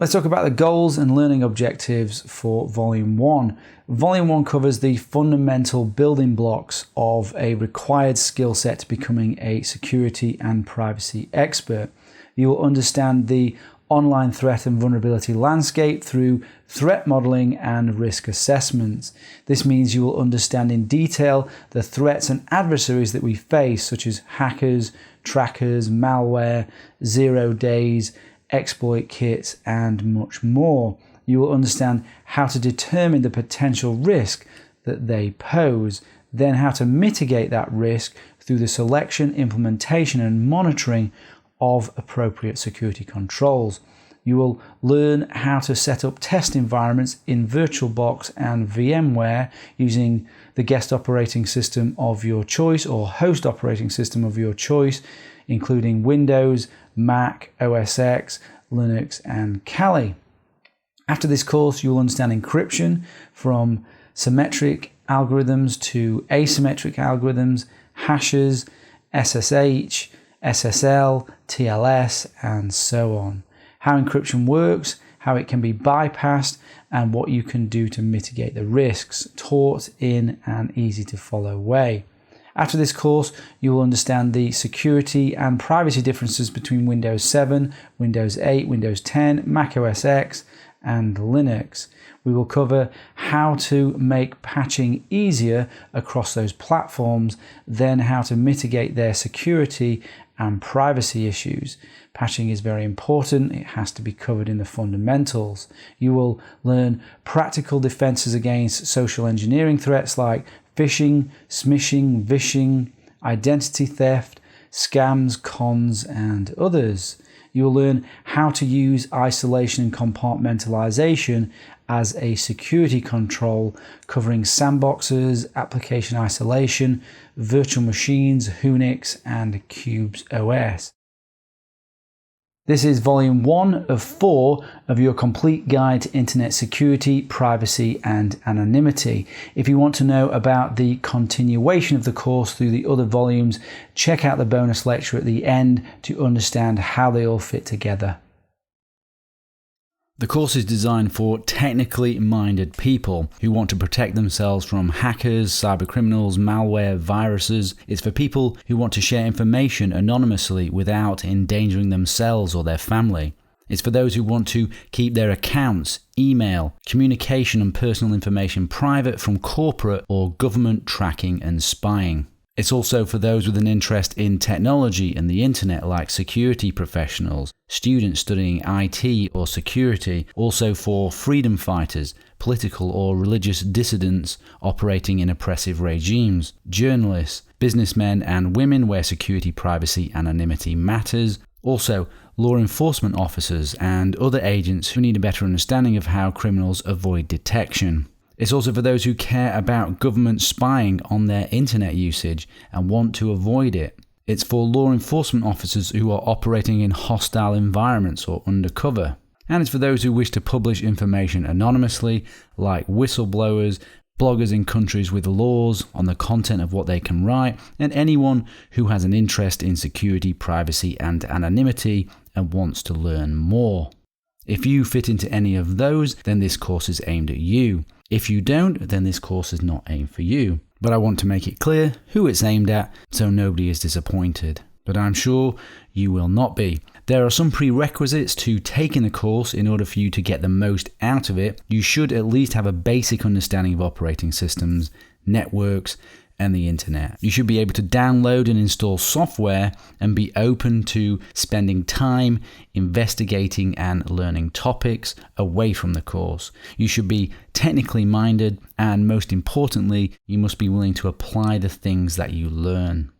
Let's talk about the goals and learning objectives for Volume 1. Volume 1 covers the fundamental building blocks of a required skill set to becoming a security and privacy expert. You will understand the online threat and vulnerability landscape through threat modeling and risk assessments. This means you will understand in detail the threats and adversaries that we face, such as hackers, trackers, malware, 0 days, exploit kits, and much more. You will understand how to determine the potential risk that they pose, then how to mitigate that risk through the selection, implementation, and monitoring of appropriate security controls. You will learn how to set up test environments in VirtualBox and VMware using the guest operating system of your choice or host operating system of your choice, including Windows, Mac, OS X, Linux, and Kali. After this course, you will understand encryption from symmetric algorithms to asymmetric algorithms, hashes, SSH, SSL, TLS, and so on. How encryption works, how it can be bypassed, and what you can do to mitigate the risks, taught in an easy to follow way. After this course, you will understand the security and privacy differences between Windows 7, Windows 8, Windows 10, Mac OS X, and Linux. We will cover how to make patching easier across those platforms, then how to mitigate their security and privacy issues. Patching is very important. It has to be covered in the fundamentals. You will learn practical defenses against social engineering threats like phishing, smishing, vishing, identity theft, scams, cons, and others. You will learn how to use isolation and compartmentalization as a security control, covering sandboxes, application isolation, virtual machines, Unix, and Qubes OS. This is Volume 1 of 4 of your complete guide to internet security, privacy, and anonymity. If you want to know about the continuation of the course through the other volumes, check out the bonus lecture at the end to understand how they all fit together. The course is designed for technically minded people who want to protect themselves from hackers, cybercriminals, malware, viruses. It's for people who want to share information anonymously without endangering themselves or their family. It's for those who want to keep their accounts, email, communication and personal information private from corporate or government tracking and spying. It's also for those with an interest in technology and the internet, like security professionals, students studying IT or security, also for freedom fighters, political or religious dissidents operating in oppressive regimes, journalists, businessmen and women where security, privacy, anonymity matters, also law enforcement officers and other agents who need a better understanding of how criminals avoid detection. It's also for those who care about government spying on their internet usage and want to avoid it. It's for law enforcement officers who are operating in hostile environments or undercover. And it's for those who wish to publish information anonymously, like whistleblowers, bloggers in countries with laws on the content of what they can write, and anyone who has an interest in security, privacy, and anonymity and wants to learn more. If you fit into any of those, then this course is aimed at you. If you don't, then this course is not aimed for you. But I want to make it clear who it's aimed at so nobody is disappointed. But I'm sure you will not be. There are some prerequisites to taking the course in order for you to get the most out of it. You should at least have a basic understanding of operating systems, networks, and the internet. You should be able to download and install software and be open to spending time investigating and learning topics away from the course. You should be technically minded, and most importantly, you must be willing to apply the things that you learn.